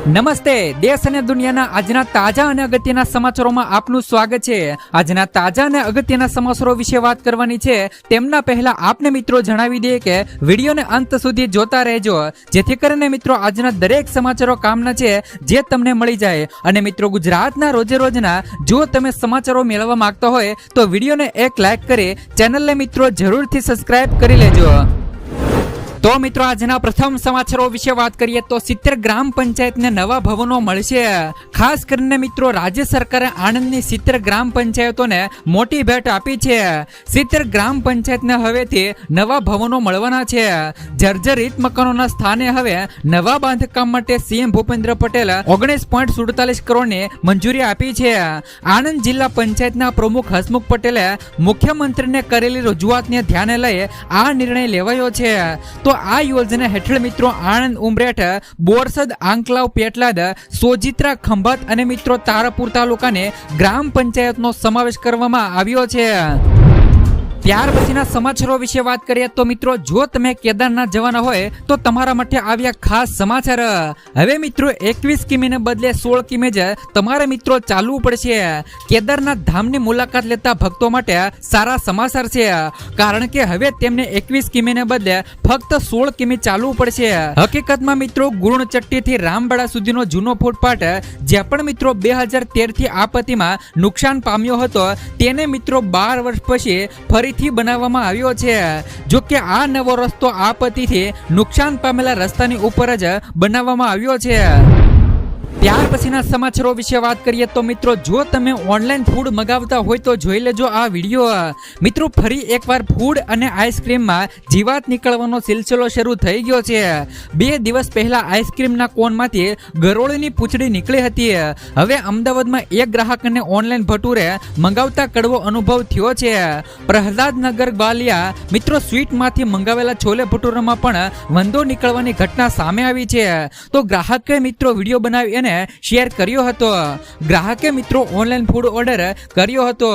નમસ્તે, દેશ અને દુનિયાના આજના તાજા અને અગત્યના સમાચારોમાં આપનું સ્વાગત છે। આજના તાજા અને અગત્યના સમાચારો વિશે વાત કરવાની છે। તેમના પહેલા આપને મિત્રો જણાવી દઈએ કે વિડીયોને અંત સુધી જોતા રહેજો, જેથી કરીને મિત્રો આજના દરેક સમાચારો કામના છે જે તમને મળી જાય। અને મિત્રો ગુજરાતના રોજે રોજના જો તમે સમાચારો મેળવવા માંગતા હોય તો વિડીયોને એક લાઈક કરી ચેનલને મિત્રો જરૂરથી સબસ્ક્રાઇબ કરી લેજો। તો મિત્રો આજના પ્રથમ સમાચારો વિશે વાત કરીએ તો 70 ગ્રામ પંચાયતને નવા ભવનો મળશે। ખાસ કરીને મિત્રો રાજ્ય સરકારે આણંદની 70 ગ્રામ પંચાયતોને મોટી ભેટ આપી છે। 70 ગ્રામ પંચાયતને હવેથી નવા ભવનો મળવાના છે। જર્જરિત મકાનોના સ્થાને હવે નવા બાંધકામ માટે સીએમ ભૂપેન્દ્ર પટેલ 19.47 કરોડની મંજૂરી આપી છે। આણંદ જિલ્લા પંચાયતના પ્રમુખ હસમુખ પટેલે મુખ્યમંત્રીને કરેલી રજૂઆતને ધ્યાને લઈ આ નિર્ણય લેવાયો છે। તો આ યોજના હેઠળ મિત્રો આણંદ, ઉમરેઠ, બોરસદ, આંકલાવ, પેટલાદ, સોજિત્રા, ખંભાત અને મિત્રો તારાપુર તાલુકાને ગ્રામ પંચાયતનો સમાવેશ કરવામાં આવ્યો છે। ત્યાર પછીના સમાચારો વિશે વાત કરીએ તો મિત્રો જો તમે કેદારનાથ જવાના હોય તો તમારા માટે આવ્યા ખાસ સમાચાર। હવે મિત્રો 21 કિમીને બદલે 16 કિમી જ તમારે મિત્રો ચાલવું પડશે। કેદારનાથ ધામની મુલાકાત લેતા ભક્તો માટે સારા સમાચાર છે, કારણ કે હવે તેમને 21 કિમીને બદલે ફક્ત 16 કિમી ચાલવું પડશે। હકીકતમાં મિત્રો ગુરુણચટ્ટી થી રામબાડા સુધીનો જૂનો ફૂટપાથ જે પણ મિત્રો 2013 થી આપત્તિમાં નુકસાન પામ્યો હતો તેને મિત્રો 12 વર્ષ પછી ફરી બનાવવામાં આવ્યો છે। જો કે આ નવો રસ્તો આપત્તિથી નુકસાન પામેલા રસ્તાની ઉપર જ બનાવવામાં આવ્યો છે। ત્યાર પછીના સમાચારો વિશે વાત કરીએ તો મિત્રો જો તમે ઓનલાઈન ફૂડ મંગાવતા હોય તો જોઈ લેજો આ વિડીયો। મિત્રો ફરી એકવાર ફૂડ અને આઈસ્ક્રીમમાં જીવાત નીકળવાનો સિલસિલો શરૂ થઈ ગયો છે। 2 દિવસ પહેલા આઈસ્ક્રીમના કોનમાંથી ગરોળીની પૂંછડી નીકળી હતી। હવે અમદાવાદમાં એક ગ્રાહકને ઓનલાઈન ભટુરે મંગાવતા કડવો અનુભવ થયો છે। પ્રહલાદનગર ગ્વાલિયા મિત્રો સ્વીટમાંથી મંગાવેલા છોલે ભટુરામાં પણ વંદો નીકળવાની ઘટના સામે આવી છે। તો ગ્રાહકે મિત્રો વિડીયો બનાવી અને શેર કર્યો હતો। ગ્રાહકે મિત્રો ઓનલાઈન ફૂડ ઓર્ડર કર્યો હતો,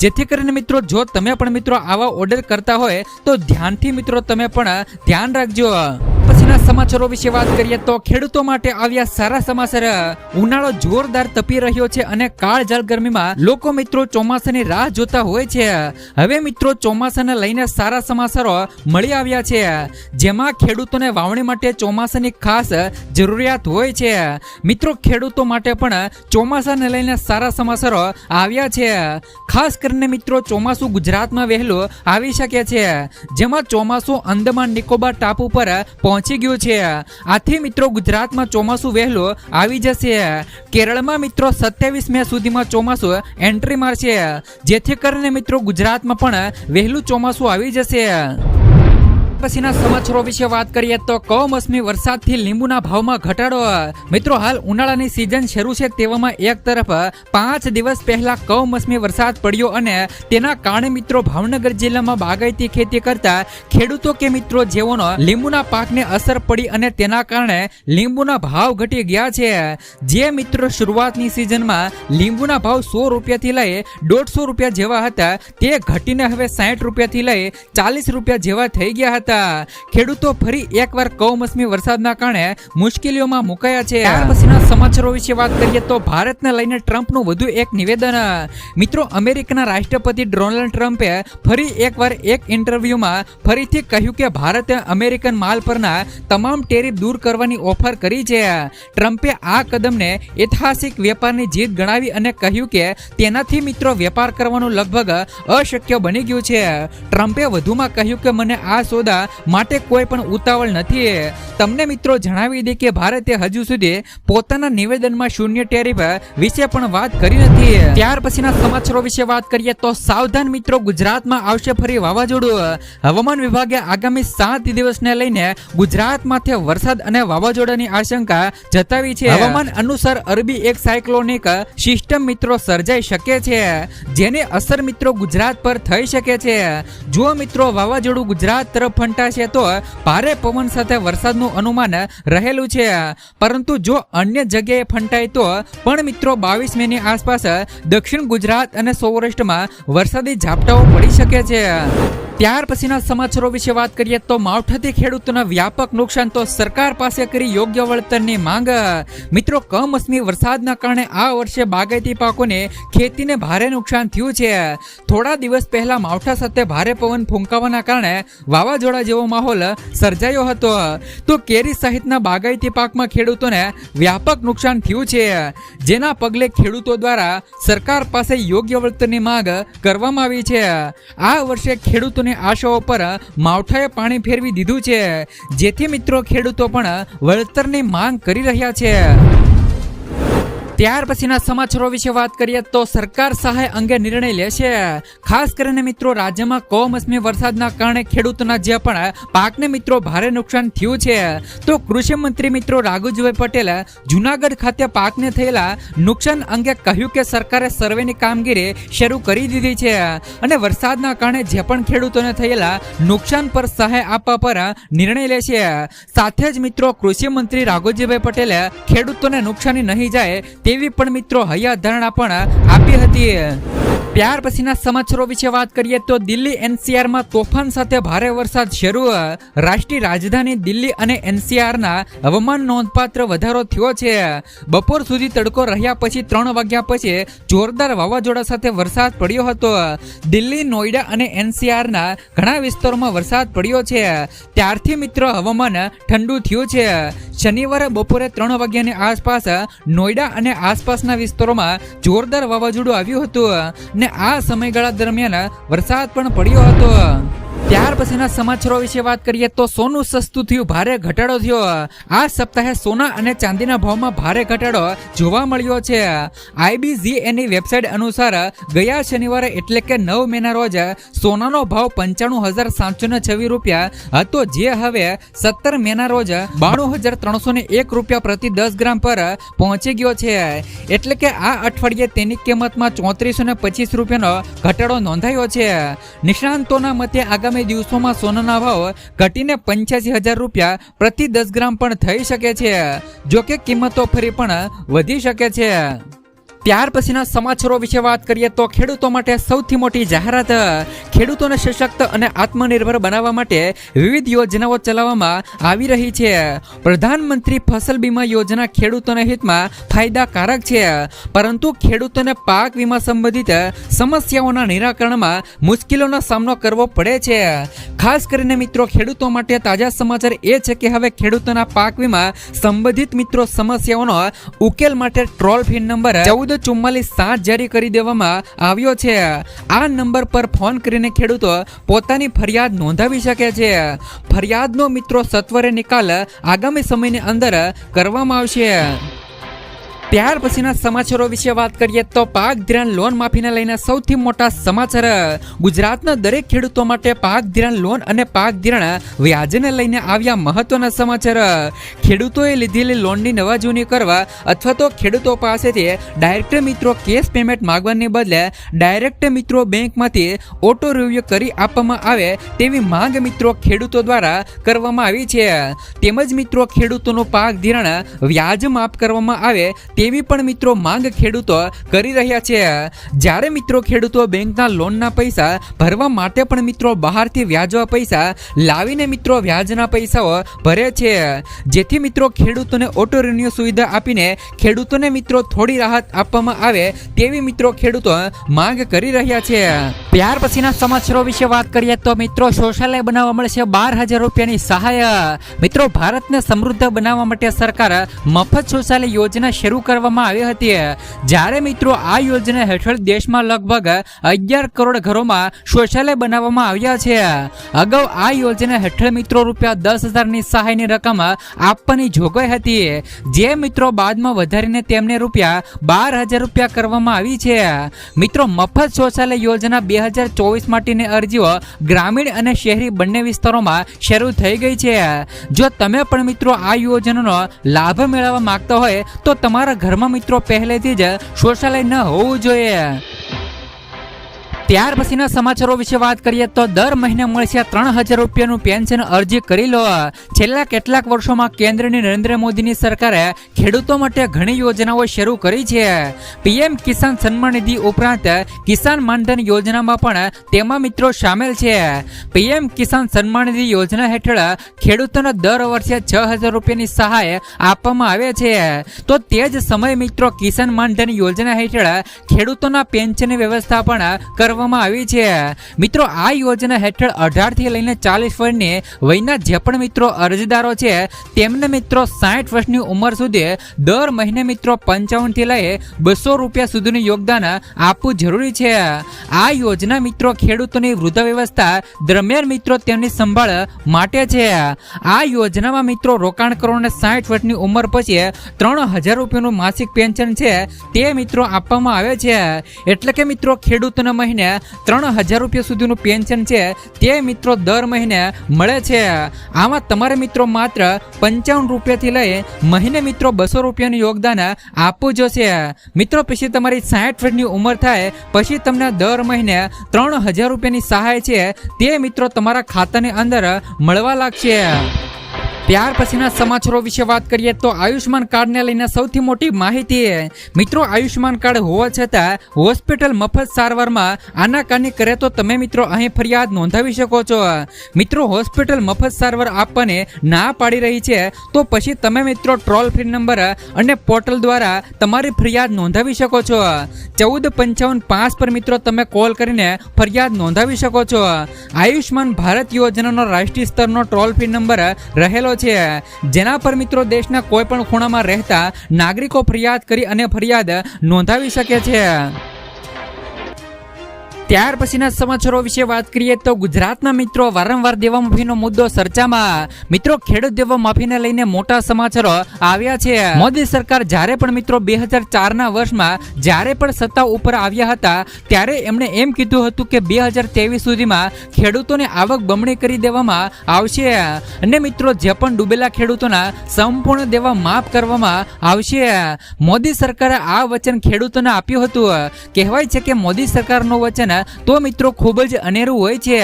જેથી કરીને મિત્રો જો તમે પણ મિત્રો આવા ઓર્ડર કરતા હોય તો ધ્યાનથી મિત્રો તમે પણ ધ્યાન રાખજો। પછીના સમાચારો વિશે વાત કરીએ તો ખેડૂતો માટે આવ્યા સારા સમાચાર। ઉનાળો જોરદાર તપી રહ્યો છે અને કાળઝાળ ગરમીમાં લોકો મિત્રો ચોમાસાની રાહ જોતા હોય છે। હવે મિત્રો ચોમાસાને લઈને સારા સમાચારો મળી આવ્યા છે, જેમાં ખેડૂતોને વાવણી માટે ચોમાસાની ખાસ જરૂરિયાત હોય છે। મિત્રો ખેડૂતો માટે પણ ચોમાસાને લઈને સારા સમાચારો આવ્યા છે। ખાસ કરીને મિત્રો ચોમાસું ગુજરાતમાં વહેલું આવી શકે છે, જેમાં ચોમાસું અંદમાન નિકોબાર ટાપુ પર પહોંચી ગયું છે। આથી મિત્રો ગુજરાતમાં ચોમાસું વહેલું આવી જશે। કેરળમાં મિત્રો 27 મે સુધીમાં ચોમાસું એન્ટ્રી મારશે, જેથી કરીને મિત્રો ગુજરાતમાં પણ વહેલું ચોમાસું આવી જશે। પછીના સમાચારો વિશે વાત કરીએ તો કમોસમી વરસાદથી લીંબુના ભાવમાં ઘટાડો। મિત્રો હાલ ઉનાળાની સિઝન શરૂ છે, તેવામાં એક તરફ 5 દિવસ પહેલા કમોસમી વરસાદ પડ્યો અને તેના કારણે મિત્રો ભાવનગર જિલ્લામાં બાગાયતી ખેતી કરતા ખેડૂતો કે મિત્રો જેઓનો લીંબુના પાકને અસર પડી અને તેના કારણે લીંબુના ભાવ ઘટી ગયા છે। જે મિત્રો શરૂઆતની સિઝનમાં લીંબુના ભાવ 100 રૂપિયાથી લઈ 150 રૂપિયા જેવા હતા તે ઘટીને હવે 60 રૂપિયાથી લઈ 40 રૂપિયા જેવા થઈ ગયા હતા। ખેડૂતો ફરી એકવાર કમોસમી વરસાદના કારણે મુશ્કેલીઓમાં મુકાયા છે। ત્યાર પછીના સમાચારો વિશે વાત કરીએ તો ભારતને લઈને ટ્રમ્પનું વધુ એક નિવેદન। મિત્રો અમેરિકાના રાષ્ટ્રપતિ ડોનાલ્ડ ટ્રમ્પે ફરી એકવાર એક ઇન્ટરવ્યુમાં ફરીથી કહ્યું કે ભારતે અમેરિકન માલ પરના તમામ ટેરિફ દૂર કરવાની ઓફર કરી છે। ટ્રમ્પે આ કદમને ઐતિહાસિક વેપારની જીત ગણાવી અને કહ્યું કે તેનાથી મિત્રો વેપાર કરવાનું લગભગ અશક્ય બની ગયું છે। ટ્રમ્પે વધુમાં કહ્યું કે મને આ સોદા માટે કોઈ પણ ઉતાવળ નથી। તમને મિત્રો જણાવી દે કે ભારતે હજુ સુધી પોતાના નિવેદનમાં શૂન્ય ટેરિફ વિશે પણ વાત કરી નથી। ત્યાર પછીના સમાચારો વિશે વાત કરીએ તો સાવધાન મિત્રો ગુજરાતમાં આવશે ફરી વાવાઝોડું। હવામાન વિભાગે આગામી 7 દિવસને લઈને ગુજરાતમાંથી વરસાદ અને વાવાઝોડાની આશંકા જતાવી છે। હવામાન અનુસાર અરબી એક સાયક્લોનિક સિસ્ટમ મિત્રો સર્જાઈ શકે છે, જેની અસર મિત્રો ગુજરાત પર થઈ શકે છે। જો મિત્રો વાવાઝોડું ગુજરાત તરફ ફંટાશે તો ભારે પવન સાથે વરસાદનું અનુમાન રહેલું છે, પરંતુ જો અન્ય જગ્યાએ ફંટાય તો પણ મિત્રો 22 મેની આસપાસ દક્ષિણ ગુજરાત અને સૌરાષ્ટ્રમાં વરસાદી ઝાપટાઓ પડી શકે છે. ત્યાર પછીના સમાચારો વિશે વાત કરીએ તો માવઠાથી ખેડૂતોના વ્યાપક નુકસાન તો સરકાર પાસે કરી યોગ્ય વળતરની માંગ. મિત્રો, કમોસમી વરસાદના કારણે આ વર્ષે બાગાયતી પાકોને ખેતીને ભારે નુકસાન થયું છે. થોડા દિવસ પહેલા માવઠા સાથે ભારે પવન ફૂંકાવાના કારણે વાવાઝોડા જેવો માહોલ સર્જાયો હતો, તો કેરી સહિતના બાગાયતી પાકમાં ખેડૂતોને વ્યાપક નુકસાન થયું છે, જેના પગલે ખેડૂતો દ્વારા સરકાર પાસે યોગ્ય વળતરની માંગ કરવામાં આવી છે. આ વર્ષે ખેડૂતોને આશાઓ પર માવઠાએ પાણી ફેરવી દીધું છે, જેથી મિત્રો ખેડૂતો પણ વળતરની માંગ કરી રહ્યા છે. ત્યાર પછીના સમાચારો વિશે વાત કરીએ તો સરકાર સહાય અંગે નિર્ણય લેશે. ખાસ કરીને મિત્રો રાજ્યમાં કમોસમી વરસાદના કારણે ખેડૂતોના જે પણ પાકને મિત્રો ભારે નુકસાન થયું છે, તો કૃષિ મંત્રી મિત્રો રાઘુજીભાઈ પટેલ જુનાગઢ ખાતે પાકને થયેલા નુકસાન અંગે કહ્યું કે સરકારે સર્વેની કામગીરી શરૂ કરી દીધી છે અને વરસાદના કારણે જે પણ ખેડૂતોને થયેલા નુકસાન પર સહાય આપવા પર નિર્ણય લેશે. સાથે જ મિત્રો કૃષિ મંત્રી રાઘુજીભાઈ પટેલે ખેડૂતોને નુકસાની નહીં જાય તેવી પણ મિત્રો હૈયા ધારણા પણ આપી હતી. ત્યાર પછીના સમાચારો વિશે વાત કરીએ તો દિલ્હી એનસીઆરમાં તોફાન સાથે ભારે વરસાદ શરૂ. રાષ્ટ્રીય રાજધાની દિલ્હી અને એનસીઆરના હવામાન નોંધપાત્ર વધારો થયો છે. બપોર સુધી તડકો રહ્યા પછી 3 વાગ્યા પછી જોરદાર વાવાઝોડા સાથે વરસાદ પડ્યો હતો. દિલ્હી, નોઈડા અને એનસીઆરના ઘણા વિસ્તારોમાં વરસાદ પડ્યો છે. ત્યારથી મિત્રો હવામાન ઠંડુ થયું છે. શનિવારે બપોરે 3 વાગ્યાની આસપાસ નોઈડા અને આસપાસના વિસ્તારોમાં જોરદાર વાવાઝોડું આવ્યું હતું ને આ સમયગાળા દરમિયાન વરસાદ પણ પડ્યો હતો. ત્યાર પછીના સમાચારો વિશે વાત કરીએ તો સોનું સસ્તું થયું, ભારે ઘટાડો થયો. આ સપ્તાહે સોના અને ચાંદીના ભાવમાં ભારે ઘટાડો જોવા મળ્યો છે. IBZની વેબસાઇટ અનુસાર ગયા શનિવારે એટલે કે 9 મેના રોજ સોનાનો ભાવ 95,726 રૂપિયા હતો, જે હવે 17 મેના રોજ 92,301 રૂપિયા પ્રતિ 10 ગ્રામ પર પહોંચી ગયો છે. એટલે કે આ અઠવાડિયે તેની કિંમતમાં 3425 રૂપિયાનો ઘટાડો નોંધાયો છે. નિષ્ણાંતોના મતે આગામી દિવસોમાં સોનાના ભાવ ઘટીને 85,000 રૂપિયા પ્રતિ 10 ગ્રામ પણ થઈ શકે છે, જો કે કિંમતો ફરી પણ વધી શકે છે. ત્યાર પછીના સમાચારો વિશે વાત કરીએ તો ખેડૂતો માટે સૌથી મોટી જાહેરાત. ખેડૂતોને સશક્ત અને આત્મનિર્ભર બનાવવા માટે વિવિધ યોજનાઓ ચલાવવામાં આવી રહી છે. પ્રધાનમંત્રી ફસલ બીમા યોજના ખેડૂતોના હિતમાં ફાયદાકારક છે, પરંતુ ખેડૂતોને પાક વીમા સંબંધિત સમસ્યાઓના નિરાકરણમાં મુશ્કેલીઓનો સામનો કરવો પડે છે. ખાસ કરીને મિત્રો ખેડૂતો માટે તાજા સમાચાર એ છે કે હવે ખેડૂતોના પાક વીમા સંબંધિત મિત્રો સમસ્યાઓનો ઉકેલ માટે ટોલ ફ્રી નંબર 1444 જારી કરી દેવામાં આવ્યો છે. આ નંબર પર ફોન કરીને ખેડૂતો પોતાની ફરિયાદ નોંધાવી શકે છે. ફરિયાદનો મિત્રો સત્વરે નિકાલ આગામી સમયની અંદર કરવામાં આવશે. ત્યાર પછીના સમાચારો વિશે વાત કરીએ તો પાક ધિરાણ લોન માફીને લઈને સૌથી મોટા સમાચાર. ગુજરાતના દરેક ખેડૂતો માટે પાક ધિરાણ લોન અને પાક ધિરાણ વ્યાજને લઈને આવ્યા મહત્વના સમાચાર. ખેડૂતોએ લીધેલી લોનની નવા જૂની કરવા અથવા તો ખેડૂતો પાસેથી ડાયરેક્ટ મિત્રો કેશ પેમેન્ટ માંગવાને બદલે ડાયરેક્ટ મિત્રો બેંકમાંથી ઓટો રિવ્યુ કરી આપવામાં આવે તેવી માંગ મિત્રો ખેડૂતો દ્વારા કરવામાં આવી છે. તેમજ મિત્રો ખેડૂતોનું પાક ધિરાણ વ્યાજ માફ કરવામાં આવે તેવી પણ મિત્રો માંગ ખેડૂતો કરી રહ્યા છે. જ્યારે મિત્રો ખેડૂતો બેંકના લોનના પૈસા ભરવા માટે પણ મિત્રો બહારથી વ્યાજવા પૈસા લાવીને મિત્રો વ્યાજના પૈસાઓ ભરે છે, જેથી મિત્રો ખેડૂતોને ઓટો રિન્યુ સુવિધા આપીને ખેડૂતોને મિત્રો થોડી રાહત આપવામાં આવે તેવી મિત્રો ખેડૂતો માંગ કરી રહ્યા છે. ત્યાર પછીના સમાચારો વિશે વાત કરીએ તો મિત્રો શૌચાલય બનાવવા મળશે 12,000 રૂપિયાની સહાય. મિત્રો ભારતને સમૃદ્ધ બનાવવા માટે સરકાર મફત શૌચાલય યોજના શરૂ કરવામાં આવી હતી. જ્યારે મિત્રો આ યોજના હેઠળ દેશમાં લગભગ 11 કરોડ ઘરોમાં શૌચાલય બનાવવામાં આવ્યા છે. અગાઉ આ યોજના હેઠળ મિત્રો ₹10,000ની સહાયની રકમ આપવાની જોગવાઈ હતી, જે મિત્રો બાદમાં વધારીને તેમને ₹12,000 રૂપિયા કરવામાં આવી છે. મિત્રો મફત શૌચાલય યોજના 2024 માટેની અરજીઓ ગ્રામીણ અને શહેરી બંને વિસ્તારોમાં શરૂ થઈ ગઈ છે. જો તમે પણ મિત્રો આ યોજનાનો લાભ મેળવવા માંગતા હોય તો તમારા ઘરમાં મિત્રો પહેલેથી જ શૌચાલય ન હોવું જોઈએ. ત્યાર પછીના સમાચારો વિશે વાત કરીએ તો દર મહિને મળશે 3000 રૂપિયાનું પેન્શન અરજી કરી લો। છેલ્લા કેટલાક વર્ષોમાં કેન્દ્રની નરેન્દ્ર મોદીની સરકારે ખેડૂતો માટે ઘણી યોજનાઓ શરૂ કરી છે। પીએમ કિસાન સન્માન નિધિ ઉપરાંત કિસાન માનધન યોજનામાં પણ તેમાં મિત્રો સામેલ છે। પીએમ કિસાન સન્માન નિધિ યોજના હેઠળ ખેડૂતોને દર વર્ષે 6000 રૂપિયાની સહાય આપવામાં આવે છે। તો તે જ સમયે મિત્રો કિસાન માનધન યોજના હેઠળ ખેડૂતોના પેન્શનની વ્યવસ્થા પણ કરવામાં આવી છે। મિત્રો આ યોજના હેઠળ 18 થી લઈને 40 વર્ષની વયના જે પણ મિત્રો અરજદારો છે તેમને મિત્રો 60 વર્ષની ઉંમર સુધી દર મહિને મિત્રો 55 થી લઈ 200 રૂપિયા સુધીનું યોગદાન આપવું જરૂરી છે। આ યોજના મિત્રો ખેડૂતોની વૃદ્ધાવસ્થા દરમિયાન મિત્રો તેમની સંભાળ માટે છે। આ યોજનામાં મિત્રો રોકાણકારોને 60 વર્ષની ઉંમર પછી 3000 રૂપિયાનું માસિક પેન્શન છે તે મિત્રો આપવામાં આવે છે। એટલે કે મિત્રો ખેડૂતોને મહિને 3000 રૂપિયા સુધીનું પેન્શન છે તે મિત્રો દર મહિને મળે છે। આમાં તમારે મિત્રો માત્ર 55 રૂપિયાથી લઈ મહિને મિત્રો 200 રૂપિયાનું યોગદાન આપવું જોશે। મિત્રો પછી તમારી 60 વર્ષની ઉંમર થાય પછી તમને દર મહિને 3000 રૂપિયાની સહાય છે તે મિત્રો તમારા ખાતાની અંદર મળવા લાગશે। ત્યાર પછીના સમાચારો વિશે વાત કરીએ તો આયુષ્માન કાર્ડને લઈને સૌથી મોટી માહિતી। મિત્રો આયુષ્માન કાર્ડ હોવા છતાં હોસ્પિટલ મફત સારવારમાં આનાકાની કરે તો તમે મિત્રો અહીં ફરિયાદ નોંધાવી શકો છો। મિત્રો હોસ્પિટલ મફત સારવાર આપવાની ના પાડી રહી છે તો પછી તમે મિત્રો ટોલ ફ્રી નંબર અને પોર્ટલ દ્વારા તમારી ફરિયાદ નોંધાવી શકો છો। 1455 પર મિત્રો તમે કોલ કરીને ફરિયાદ નોંધાવી શકો છો। આયુષ્માન ભારત યોજનાનો રાષ્ટ્રીય સ્તરનો ટોલ ફ્રી નંબર રહેલો છે જેના પર મિત્રો દેશના કોઈ પણ ખૂણામાં રહેતા નાગરિકો ફરિયાદ કરી અને ફરિયાદ નોંધાવી શકે છે। ત્યાર પછીના સમાચારો વિશે વાત કરીએ તો ગુજરાતના મિત્રો વારંવાર દેવા માફીનો મુદ્દો ચર્ચામાં। મિત્રો ખેડૂત દેવા માફીને લઈને મોટા સમાચારો આવ્યા છે। મોદી સરકાર જ્યારે પણ મિત્રો 2004ના વર્ષમાં જ્યારે પણ સત્તા ઉપર આવ્યા હતા ત્યારે એમણે એમ કીધું હતું કે 2023 સુધીમાં ખેડૂતોને આવક બમણી કરી દેવામાં આવશે અને મિત્રો જે પણ ડૂબેલા ખેડૂતોના સંપૂર્ણ દેવા માફ કરવામાં આવશે। મોદી સરકારે આ વચન ખેડૂતોને આપ્યું હતું। કહેવાય છે કે મોદી સરકારનું વચન તો મિત્રો ખૂબ જ અનેરું હોય છે।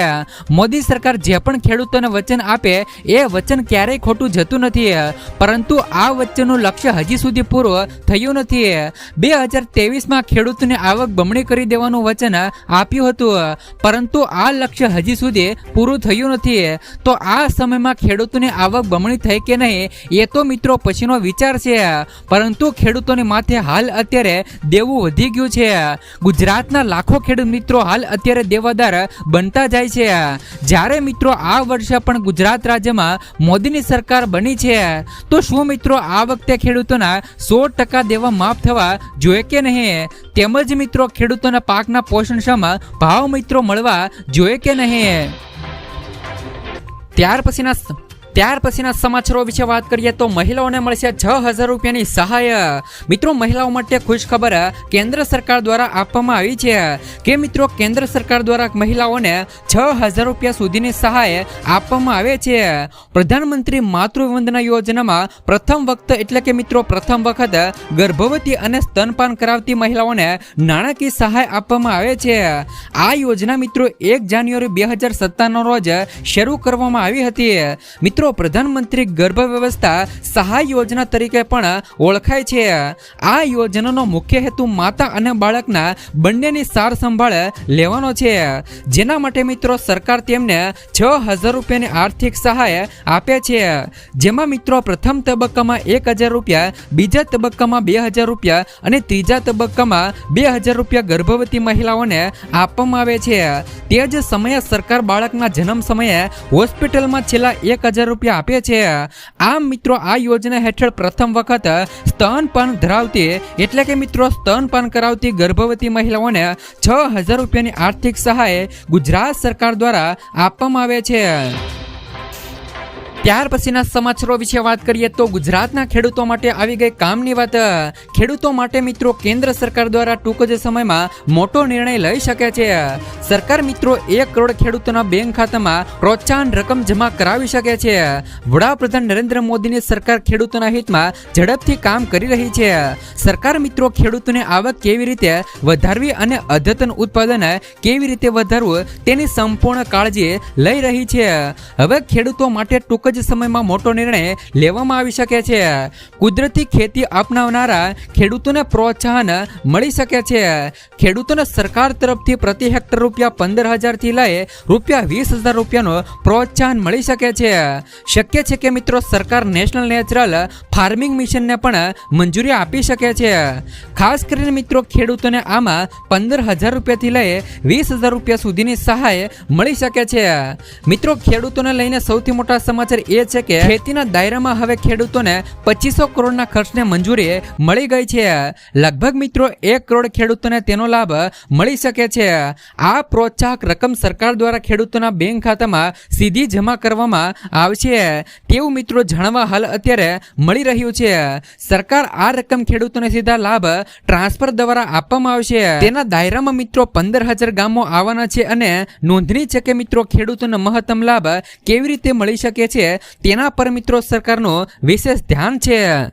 મોદી સરકાર જે પણ ખેડૂતોને વચન આપે એ વચન ક્યારેય ખોટું જતું નથી, પરંતુ આ વચનનું લક્ષ્ય હજી સુધી પૂરું થયું નથી। 2023માં ખેડૂતોને આવક બમણી કરી દેવાનું વચન આપ્યું હતું, પરંતુ આ લક્ષ્ય હજી સુધી પૂરું થયું નથી। તો આ સમયમાં ખેડૂતોની આવક બમણી થઈ કે નહીં એ તો મિત્રો પછીનો વિચાર છે, પરંતુ ખેડૂતોની માથે હાલ અત્યારે દેવું વધી ગયું છે। ગુજરાતના લાખો ખેડૂત મિત્રો હાલ અત્યારે દેવાદાર બનતા જાય છે। જ્યારે મિત્રો આ વર્ષે પણ ગુજરાત રાજ્યમાં મોદીની સરકાર બની છે તો શું મિત્રો આ વખતે ખેડૂતોના 100% દેવા માફ થવા જોઈએ કે નહીં, તેમજ મિત્રો ખેડૂતોના પાકના પોષણક્ષમ ભાવ મિત્રો મળવા જોઈએ કે નહીં। ત્યાર પછીના સમાચારો વિશે વાત કરીએ તો મહિલાઓને મળશે 6000 રૂપિયાની સહાય। મિત્રો મહિલાઓ માટે ખુશ ખબર કેન્દ્ર સરકાર દ્વારા આપવામાં આવી છે કે મિત્રો કેન્દ્ર સરકાર દ્વારા મહિલાઓને 6000 રૂપિયા સુધીની સહાય આપવામાં આવે છે। પ્રધાનમંત્રી માતૃવંદના યોજનામાં પ્રથમ વખત ગર્ભવતી અને સ્તનપાન કરાવતી મહિલાઓને નાણાકીય સહાય આપવામાં આવે છે। આ યોજના મિત્રો 1 જાન્યુઆરી 2017 રોજ શરૂ કરવામાં આવી હતી। મિત્રો પ્રધાનમંત્રી ગર્ભ વ્યવસ્થા સહાય યોજના તરીકે પણ ઓળખાય છે। આ યોજનાનો મુખ્ય હેતુ માતા અને બાળકના બંનેની સાર સંભાળ લેવાનો છે, જેના માટે મિત્રો સરકાર તેમને 6000 રૂપિયાની આર્થિક સહાય આપે છે, જેમાં મિત્રો પ્રથમ તબક્કામાં 1000 રૂપિયા, બીજા તબક્કામાં 2000 રૂપિયા અને ત્રીજા તબક્કામાં 2000 રૂપિયા ગર્ભવતી મહિલાઓને આપવામાં આવે છે। તે જ સમયે સરકાર બાળકના જન્મ સમયે હોસ્પિટલમાં છેલ્લા 1000 રૂપિયા આપે છે। આમ મિત્રો આ યોજના હેઠળ પ્રથમ વખત સ્તનપાન ધરાવતી એટલે કે મિત્રો સ્તનપાન કરાવતી ગર્ભવતી મહિલાઓને 6000 રૂપિયાની આર્થિક સહાય ગુજરાત સરકાર દ્વારા આપવામાં આવે છે। ત્યાર પછીના સમાચારો વિશે વાત કરીએ તો ગુજરાતના ખેડૂતો માટે આવી ગઈ કામની વાત. ખેડૂતો માટે મિત્રો કેન્દ્ર સરકાર દ્વારા ટૂંક જ સમયમાં મોટો નિર્ણય લઈ શકે છે. સરકાર મિત્રો 1 કરોડ ખેડૂતોના બેંક ખાતામાં પ્રોત્સાહન રકમ જમા કરાવી શકે છે. વડાપ્રધાન નરેન્દ્ર મોદીની સરકાર ખેડૂતોના હિતમાં ઝડપથી કામ કરી રહી છે. સરકાર મિત્રો ખેડૂતોની આવક કેવી રીતે વધારવી અને અદ્યતન ઉત્પાદન કેવી રીતે વધારવું તેની સંપૂર્ણ કાળજી લઈ રહી છે. હવે ખેડૂતો માટે ટૂંક જ સમયમાં મોટો નિર્ણય લેવામાં આવી શકે છે. કુદરતી ખેતી અપનાવનારા ખેડૂતોને પ્રોત્સાહન મળી શકે છે. ખેડૂતોને સરકાર તરફથી પ્રતિ હેક્ટર ₹15,000 થી લઈ ₹20,000 પ્રોત્સાહન મળી શકે છે. શક્ય છે કે મિત્રો સરકાર નેશનલ નેચરલ ફાર્મિંગ મિશનને પણ મંજૂરી આપી શકે છે. ખાસ કરીને મિત્રો ખેડૂતોને આમાં ₹15,000 થી લઈ ₹20,000 સુધીની સહાય મળી શકે છે. મિત્રો ખેડૂતોને લઈને સૌથી મોટા સમાચાર એ છે કે ખેતીના દાયરામાં હવે ખેડૂતોને 2500 કરોડના ખર્ચને મંજૂરી મળી ગઈ છે. લગભગ મિત્રો 1 કરોડ ખેડૂતોને તેનો લાભ મળી શકે છે. આ પ્રોત્સાહક રકમ સરકાર દ્વારા ખેડૂતોના બેંક ખાતામાં સીધી જમા કરવામાં આવશે તેવું મિત્રો જાણવા હાલ અત્યારે મળી રહ્યું છે. સરકાર આ રકમ ખેડૂતોને સીધા લાભ ટ્રાન્સફર દ્વારા આપવામાં આવશે. તેના દાયરામાં મિત્રો 15,000 ગામો આવવાના છે અને નોંધનીય છે કે મિત્રો ખેડૂતોને મહત્તમ લાભ કેવી રીતે મળી શકે છે તેના પર મિત્રો સરકારનું વિશેષ ધ્યાન છે.